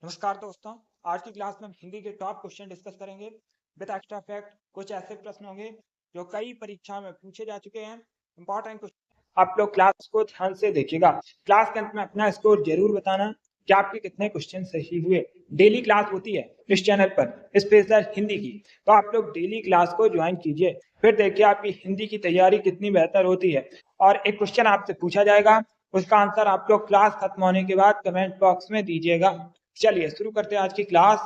नमस्कार दोस्तों। आज की क्लास में हम हिंदी के टॉप क्वेश्चन डिस्कस करेंगे विद एक्स्ट्रा फैक्ट। कुछ ऐसे प्रश्न होंगे जो कई परीक्षा में पूछे जा चुके हैं, इंपॉर्टेंट क्वेश्चन। आप लोग क्लास को ध्यान से देखिएगा। क्लास के अंत में अपना स्कोर जरूर बताना कि आपके कितने क्वेश्चन सही हुए। डेली क्लास होती है इस चैनल पर स्पेशल हिंदी की, तो आप लोग डेली क्लास को ज्वाइन कीजिए, फिर देखिए आपकी हिंदी की तैयारी कितनी बेहतर होती है। और एक क्वेश्चन आपसे पूछा जाएगा, उसका आंसर आप लोग क्लास खत्म होने के बाद कमेंट बॉक्स में दीजिएगा। चलिए शुरू करते हैं आज की क्लास।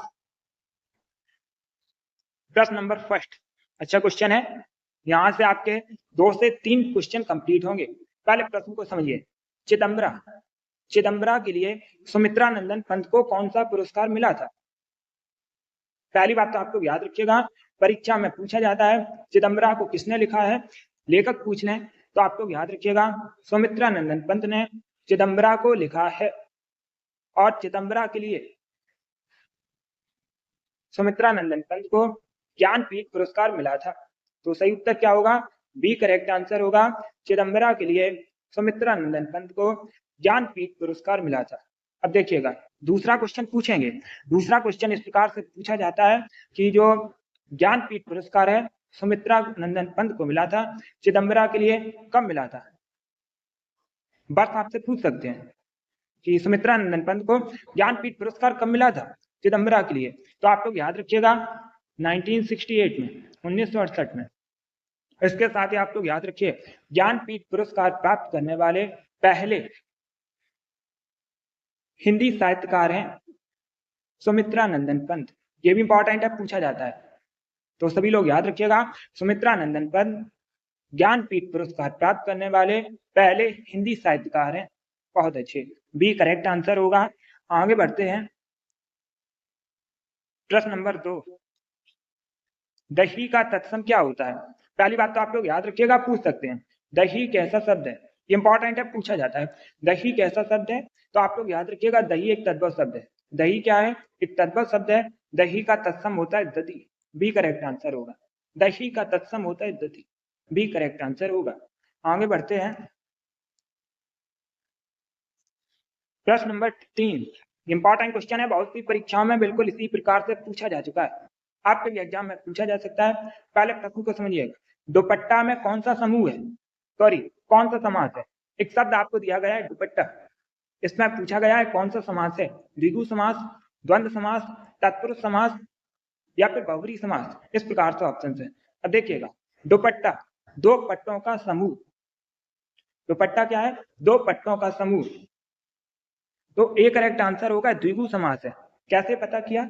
प्रश्न नंबर फर्स्ट अच्छा क्वेश्चन है। यहां से आपके 2 से 3 क्वेश्चन कंप्लीट होंगे। पहले प्रश्न को समझिए। चिदम्बरा चिदम्बरा के लिए सुमित्रा नंदन पंत को कौन सा पुरस्कार मिला था? पहली बात तो आप लोग याद रखिएगा, परीक्षा में पूछा जाता है चिदम्बरा को किसने लिखा है, लेखक पूछ लें तो आप लोग याद रखिएगा सुमित्रा नंदन पंत ने चिदम्बरा को लिखा है। और चिदम्बरा के लिए सुमित्रा नंदन पंत को ज्ञानपीठ पुरस्कार मिला था। तो सही उत्तर क्या होगा? बी करेक्ट आंसर होगा। चिदम्बरा के लिए सुमित्रा नंदन पंत को ज्ञानपीठ पुरस्कार मिला था। अब देखिएगा दूसरा क्वेश्चन पूछेंगे। दूसरा क्वेश्चन इस प्रकार से पूछा जाता है कि जो ज्ञानपीठ पुरस्कार है सुमित्रा नंदन पंत को मिला था, चिदम्बरा के लिए कब मिला था? बस आपसे पूछ सकते हैं कि सुमित्रा नंदन पंत को ज्ञानपीठ पुरस्कार कब मिला था चिदम्बरा के लिए। तो आप लोग याद रखिएगा 1968 में, 1968 में। इसके साथ ही आप लोग याद रखिए ज्ञानपीठ पुरस्कार प्राप्त करने वाले पहले हिंदी साहित्यकार हैं सुमित्रा नंदन पंत। ये भी इंपॉर्टेंट है, पूछा जाता है, तो सभी लोग याद रखिएगा सुमित्रा नंदन पंत ज्ञानपीठ पुरस्कार प्राप्त करने वाले पहले हिंदी साहित्यकार हैं। बहुत अच्छे, बी करेक्ट आंसर होगा। आगे बढ़ते हैं। प्रश्न नंबर 2, दही का तत्सम क्या होता है? पहली बात तो आप लोग याद रखिएगा, पूछ सकते हैं दही कैसा शब्द है, इंपॉर्टेंट है, पूछा जाता है दही कैसा शब्द है। तो आप लोग याद रखिएगा दही एक तद्भव शब्द है। दही क्या है? एक तद्भव शब्द है। दही का तत्सम होता है दधि, बी करेक्ट आंसर होगा। दही का तत्सम होता है दधि, बी करेक्ट आंसर होगा। आगे बढ़ते हैं। प्रश्न नंबर 3 इंपॉर्टेंट क्वेश्चन है, बहुत सी परीक्षाओं में बिल्कुल इसी प्रकार से पूछा जा चुका है, आपके भी एग्जाम में पूछा जा सकता है। पहले प्रश्न को समझिएगा। दुपट्टा में कौन सा समूह है, सॉरी कौन सा समास है? एक शब्द आपको दिया गया है दुपट्टा, इसमें पूछा गया है कौन सा समास है? द्विगु समास, द्वंद्व समास, तत्पुरुष समास या फिर बहुव्रीहि समास। इस प्रकार से ऑप्शन है। अब देखिएगा दुपट्टा दो पट्टों का समूह। दुपट्टा क्या है? दो पट्टों का समूह। तो ए करेक्ट आंसर होगा द्विगु समास है। कैसे पता किया?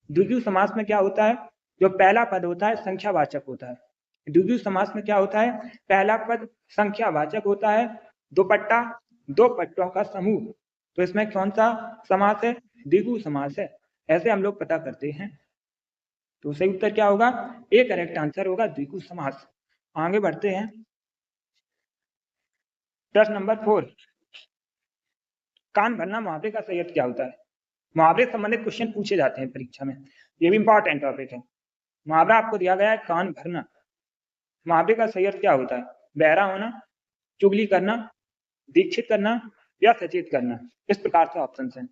द्विगु समास में क्या होता है, जो पहला पद होता है संख्यावाचक होता है। द्विगु समास में क्या होता है? पहला पद संख्यावाचक होता है। दुपट्टा दो पट्टों का समूह, तो इसमें कौन सा समास है? द्विगु समास है। ऐसे हम लोग पता करते हैं। तो सही उत्तर क्या होगा? ए करेक्ट आंसर होगा द्विगु समास। आगे बढ़ते हैं। प्रश्न नंबर 4, कान भरना मुहावरे का सही अर्थ क्या होता है? मुहावरे संबंधित क्वेश्चन पूछे जाते हैं परीक्षा में, ये भी इंपॉर्टेंट टॉपिक है। मुहावरा आपको दिया गया है कान भरना, मुहावरे का सही अर्थ क्या होता है? बहरा होना, चुगली करना, दीक्षित करना या सचेत करना। इस प्रकार से ऑप्शन हैं।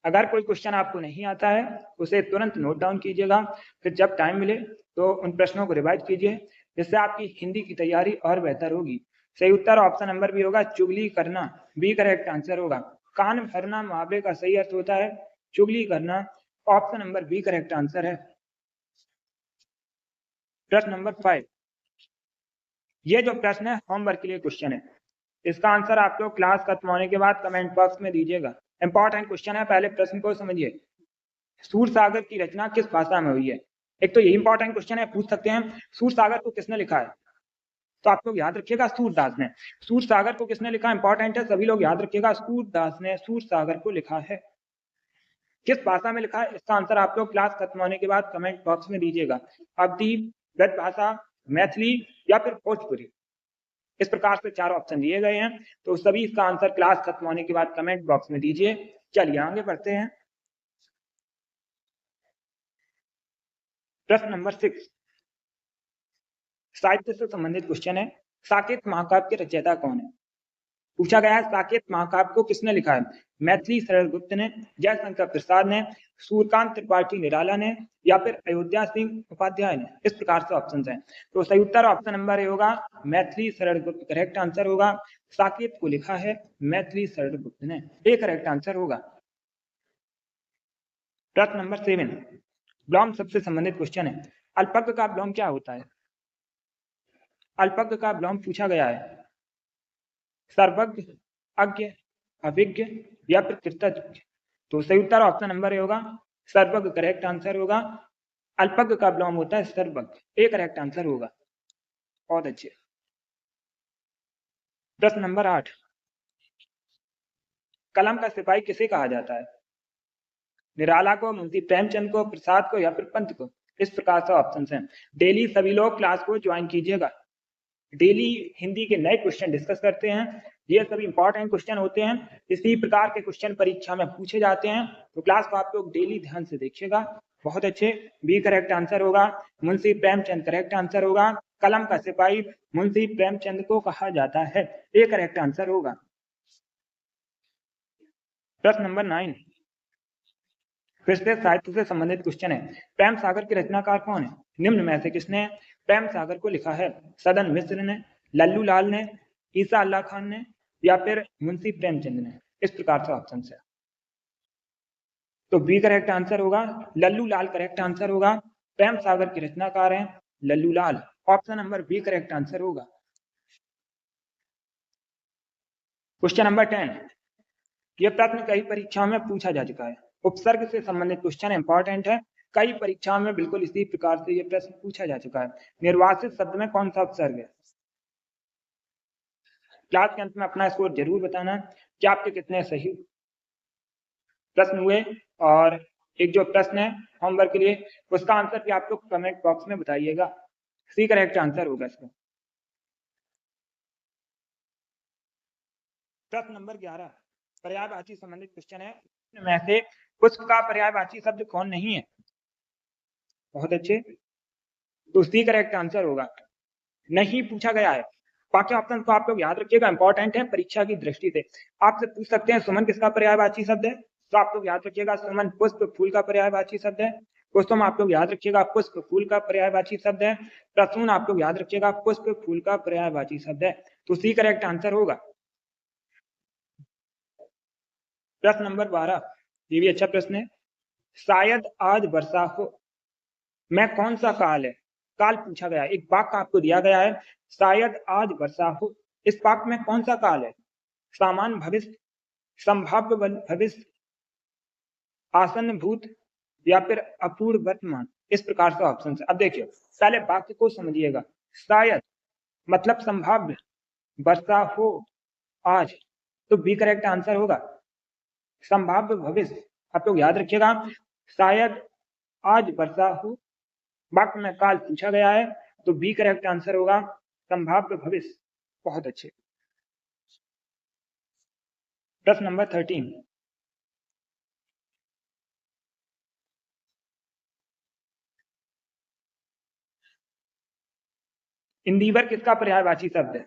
अगर कोई क्वेश्चन आपको नहीं आता है उसे तुरंत नोट डाउन कीजिएगा, फिर जब टाइम मिले तो उन प्रश्नों को रिवाइज कीजिए, जिससे आपकी हिंदी की तैयारी और बेहतर होगी। सही उत्तर ऑप्शन नंबर बी होगा, चुगली करना, बी करेक्ट आंसर होगा। कान भरना मुहावरे का सही अर्थ होता है चुगली करना, option number B correct answer है। प्रश्न नंबर 5, ये जो प्रश्न है होमवर्क के लिए क्वेश्चन है, इसका आंसर आप लोग क्लास खत्म होने के बाद कमेंट बॉक्स में दीजिएगा। इंपॉर्टेंट क्वेश्चन है, पहले प्रश्न को समझिए। सूरसागर की रचना किस भाषा में हुई है? एक तो ये इंपॉर्टेंट क्वेश्चन है, पूछ सकते हैं सूरसागर को किसने लिखा है? तो आप लोग याद रखिएगा सूरदास ने। सूरसागर को किसने लिखा? इंपॉर्टेंट है, सभी लोग याद रखिएगा सूरदास ने सूरसागर को लिखा है। किस भाषा में लिखा है? इसका आंसर आप लोग क्लास खत्म होने के बाद कमेंट बॉक्स में दीजिएगा। अवधी, ब्रज भाषा, मैथिली या फिर भोजपुरी। इस प्रकार से 4 ऑप्शन दिए गए हैं, तो सभी इसका आंसर क्लास खत्म होने के बाद कमेंट बॉक्स में दीजिए। चलिए आगे बढ़ते हैं। प्रश्न नंबर 6 साहित्य से संबंधित क्वेश्चन है। साकेत महाकाव्य के रचयिता कौन है? पूछा गया है साकेत महाकाव्य को किसने लिखा है? मैथिली सरल गुप्त ने, जयशंकर प्रसाद ने, सूर्यकांत त्रिपाठी निराला ने, या फिर अयोध्या सिंह उपाध्याय ने। इस प्रकार से ऑप्शन हैं। तो सही उत्तर ऑप्शन नंबर ए होगा, मैथिली सरल गुप्त करेक्ट आंसर होगा। साकेत को लिखा है मैथिली सरल गुप्त ने, ए करेक्ट आंसर होगा। प्रश्न नंबर 7 ब्लॉम सबसे संबंधित क्वेश्चन है। अल्पज्ञ का ब्लॉम क्या होता है? अल्पज्ञ का ब्लॉम पूछा गया है। सर्वज्ञ, अज्ञ, अभिज्ञ या फिर कृतज्ञ। तो सही उत्तर ऑप्शन नंबर ए होगा, सर्वज्ञ करेक्ट आंसर होगा। अल्पज्ञ का ब्लॉम होता है सर्वज्ञ, ए करेक्ट आंसर होगा। बहुत अच्छे। प्रश्न नंबर 8 कलम का सिपाही किसे कहा जाता है? निराला को, मुंशी प्रेमचंद को, प्रसाद को या फिर पंत को। इस प्रकार से ऑप्शन हैं। डेली सभी लोग क्लास को ज्वाइन कीजिएगा। डेली हिंदी के नए क्वेश्चन डिस्कस करते हैं। ये सभी इंपॉर्टेंट क्वेश्चन होते हैं। इसी प्रकार के क्वेश्चन परीक्षा में पूछे जाते हैं, तो क्लास को आप लोग डेली ध्यान से देखिएगा। बहुत अच्छे। बी करेक्ट आंसर होगा, मुंशी प्रेमचंद करेक्ट आंसर होगा। कलम का सिपाही मुंशी प्रेमचंद को कहा जाता है, ए करेक्ट आंसर होगा। प्रश्न नंबर 9 फिर से साहित्य से संबंधित क्वेश्चन है। प्रेम सागर के रचनाकार कौन है? निम्न में से किसने प्रेम सागर को लिखा है? सदन मिश्र ने, लल्लू लाल ने, ईसा अल्लाह खान ने या फिर मुंशी प्रेमचंद ने। इस प्रकार से ऑप्शन है। तो बी करेक्ट आंसर होगा, लल्लू लाल करेक्ट आंसर होगा। प्रेम सागर के रचनाकार हैं Lallu Lal. Option number B correct answer होगा। क्वेश्चन नंबर 10 यह प्रश्न कई परीक्षाओं में पूछा जा चुका है। उपसर्ग से संबंधित क्वेश्चन इंपॉर्टेंट है। कई परीक्षाओं में बिल्कुल इसी प्रकार से यह प्रश्न पूछा जा चुका है। निर्वासित शब्द में कौन सा उपसर्ग है? क्लास के अंत में अपना स्कोर जरूर बताना कि आपके कितने सही प्रश्न हुए। और एक जो प्रश्न है होमवर्क के लिए, उसका आंसर भी आप लोग कमेंट बॉक्स में बताइएगा। सी करेक्ट आंसर होगा इसका। प्रश्न नंबर 11 पर्यायवाची संबंधित क्वेश्चन है। में से पुष्प का पर्यायवाची शब्द कौन नहीं है? बहुत अच्छे। तो सी करेक्ट आंसर होगा, नहीं पूछा गया है। बाकी ऑप्शन को आप लोग याद रखिएगा, इंपॉर्टेंट है परीक्षा की दृष्टि से। आपसे पूछ सकते हैं सुमन किसका पर्यायवाची शब्द है? तो आप लोग याद रखिएगा सुमन पुष्प फूल का पर्यायवाची शब्द है। कुसुम आप लोग याद रखिएगा पुष्प फूल का पर्यायवाची शब्द है। प्रसून आप लोग याद रखिएगा पुष्प फूल का पर्यायवाची शब्द है। तो सी करेक्ट आंसर होगा। प्रश्न नंबर 12 ये भी अच्छा प्रश्न है। शायद आज वर्षा हो मैं कौन सा काल है? काल पूछा गया है। एक वाक्य आपको दिया गया है, शायद आज वर्षा हो। इस वाक्य में कौन सा काल है? सामान्य भविष्य, संभाव्य भविष्य, आसन्न भूत या फिर अपूर्व वर्तमान। इस प्रकार से ऑप्शन है। अब देखिए पहले वाक्य को समझिएगा। शायद मतलब संभाव्य, वर्षा हो आज, तो बी करेक्ट आंसर होगा। संभाव्य भविष्य आप लोग याद रखिएगा, शायद आज वर्षा हो, वाक्य में काल पूछा गया है, तो बी करेक्ट आंसर होगा संभाव्य भविष्य। बहुत अच्छे। प्रश्न नंबर 13 इंदिवर किसका पर्यायवाची शब्द है?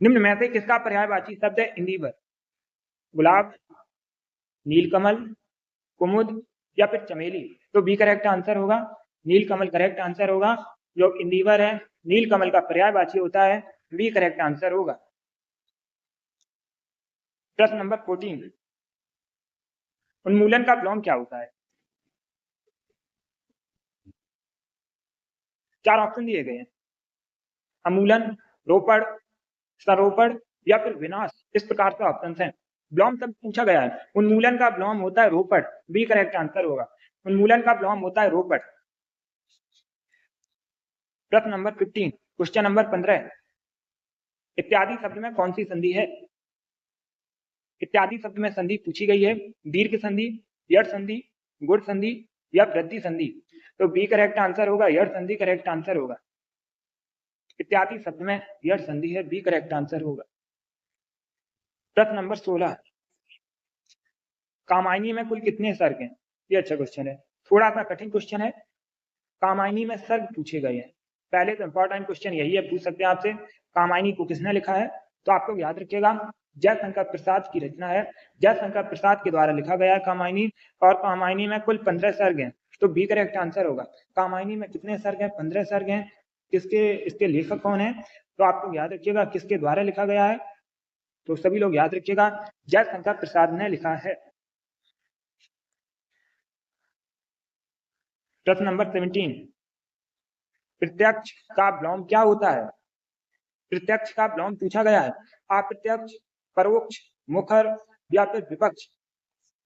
निम्न में से किसका पर्यायवाची शब्द है इंदिवर? गुलाब, नीलकमल, कुमुद या फिर चमेली। तो बी करेक्ट आंसर होगा, नीलकमल करेक्ट आंसर होगा। जो इंदिवर है नीलकमल का पर्यायवाची होता है, बी करेक्ट आंसर होगा। प्रश्न नंबर 14 उन्मूलन का विलोम क्या होता है? चार ऑप्शन दिए गए हैं, अमूलन, रोपण, सरोपण या फिर विनाश। इस प्रकार से ऑप्शन हैं। विलोम शब्द पूछा गया है। उन्मूलन का विलोम होता है रोपण, बी करेक्ट आंसर होगा। उन्मूलन का विलोम होता है रोपण। प्रश्न नंबर 15 क्वेश्चन नंबर 15 इत्यादि शब्द में कौन सी संधि है? इत्यादि शब्द में संधि पूछी गई है, दीर्घ संधि, यड़ संधि, गुण संधि या वृद्धि संधि। तो बी करेक्ट आंसर होगा, यड़ संधि करेक्ट आंसर होगा। इत्यादि शब्द में यड़ संधि है, बी करेक्ट आंसर होगा। प्रश्न नंबर 16 कामायनी में कुल कितने सर्ग हैं? ये अच्छा क्वेश्चन है, थोड़ा सा कठिन क्वेश्चन है। कामायनी में सर्ग पूछे गए हैं। पहले तो इंपॉर्टेंट क्वेश्चन यही है, पूछ सकते हैं आपसे कामायनी को किसने लिखा है? तो आप लोग याद रखिएगा जयशंकर प्रसाद की रचना है। जयशंकर प्रसाद के द्वारा लिखा गया है कामायनी, और कामायनी में कुल 15 सर्ग हैं। तो बी करेक्ट आंसर होगा। कामायनी में कितने सर्ग हैं? 15 सर्ग हैं। इसके लेखक कौन है? तो आप लोग याद रखिएगा किसके द्वारा लिखा गया है। तो सभी लोग याद रखिएगा, जयशंकर प्रसाद ने लिखा है। प्रश्न नंबर 17, प्रत्यक्ष का विलोम क्या होता है? प्रत्यक्ष का विलोम पूछा गया है। अप्रत्यक्ष, परोक्ष, मुखर या फिर विपक्ष।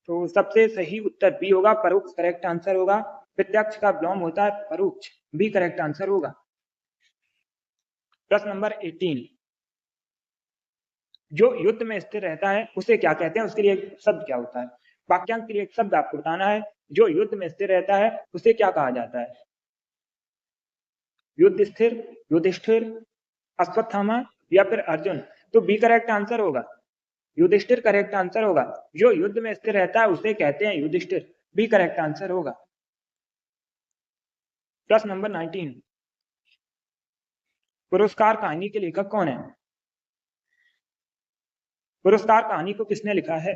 तो सबसे सही उत्तर बी होगा, परोक्ष करेक्ट आंसर होगा। प्रत्यक्ष का विलोम होता है परोक्ष, बी करेक्ट आंसर होगा। प्रश्न नंबर 18, जो युद्ध में स्थिर रहता है उसे क्या कहते हैं? उसके लिए एक शब्द क्या होता है? वाक्यांश के लिए एक शब्द आपको बताना है। जो युद्ध में स्थिर रहता है उसे क्या कहा जाता है? युद्ध स्थिर, युधिष्ठिर, अश्वत्थामा या फिर अर्जुन। तो बी करेक्ट आंसर होगा, युधिष्ठिर करेक्ट आंसर होगा। जो युद्ध में स्थिर रहता है उसे कहते हैं युधिष्ठिर, बी करेक्ट आंसर होगा। प्रश्न नंबर 19, पुरस्कार कहानी के लेखक कौन है? पुरस्कार कहानी को किसने लिखा है?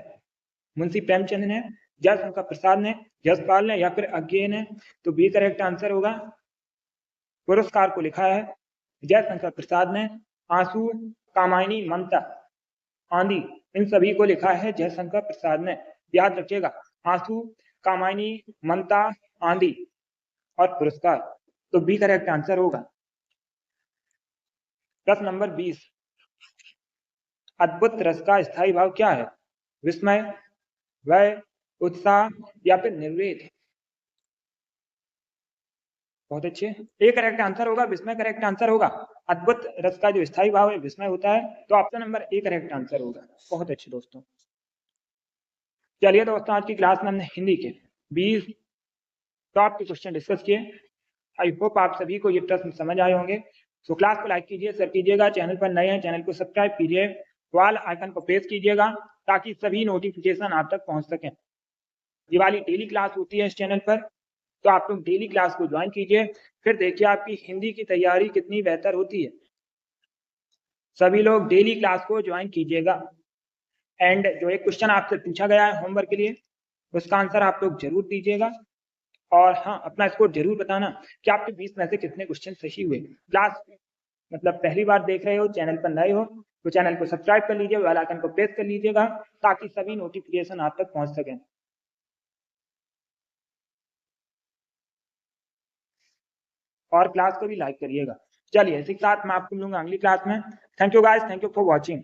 मुंशी प्रेमचंद ने, जयशंकर प्रसाद ने, यशपाल ने या फिर अज्ञेय ने। तो बी करेक्ट आंसर होगा। पुरस्कार को लिखा है जयशंकर प्रसाद ने। आंसू, कामायनी, ममता, आंधी, इन सभी को लिखा है जयशंकर प्रसाद ने। याद रखिएगा, आंसू, कामायनी, ममता, आंधी और पुरस्कार। तो बी करेक्ट आंसर होगा। प्रश्न नंबर 20, अद्भुत रस का स्थायी भाव क्या है? विस्मय, भय, उत्साह या फिर निर्वेद। बहुत अच्छे, ए करेक्ट आंसर होगा, विस्मय करेक्ट आंसर होगा। अद्भुत रस का जो स्थायी भाव है विस्मय होता है। तो option number A correct answer होगा। बहुत अच्छे दोस्तों। चलिए दोस्तों, आज की क्लास में हमने हिंदी के 20 टॉप के क्वेश्चन डिस्कस किए। आई होप आप सभी को ये प्रश्न समझ आए होंगे। तो क्लास को लाइक कीजिए, शेयर कीजिएगा। चैनल पर नए हैं, चैनल को सब्सक्राइब कीजिए, वाल आइकन को प्रेस कीजिएगा ताकि सभी नोटिफिकेशन आप तक पहुंच सकें। ये वाली डेली क्लास होती है इस चैनल पर, तो आप लोग डेली क्लास को ज्वाइन कीजिए, फिर देखिए आपकी हिंदी की तैयारी कितनी बेहतर होती है। सभी लोग डेली क्लास को ज्वाइन कीजिएगा। एंड जो एक क्वेश्चन आपसे पूछा गया है होमवर्क के लिए, उसका आंसर आप लोग जरूर दीजिएगा। और हाँ, अपना स्कोर जरूर बताना कि आपके 20 में से कितने क्वेश्चन सही हुए। क्लास मतलब पहली बार देख रहे हो, चैनल पर नए हो, तो चैनल को सब्सक्राइब कर लीजिए, बेल आइकन को प्रेस कर लीजिएगा ताकि सभी नोटिफिकेशन आप तक पहुंच सकें। और क्लास को भी लाइक करिएगा। चलिए, इसी के साथ मैं आपको मिलूंगा अगली क्लास में। Thank you guys, thank you for watching.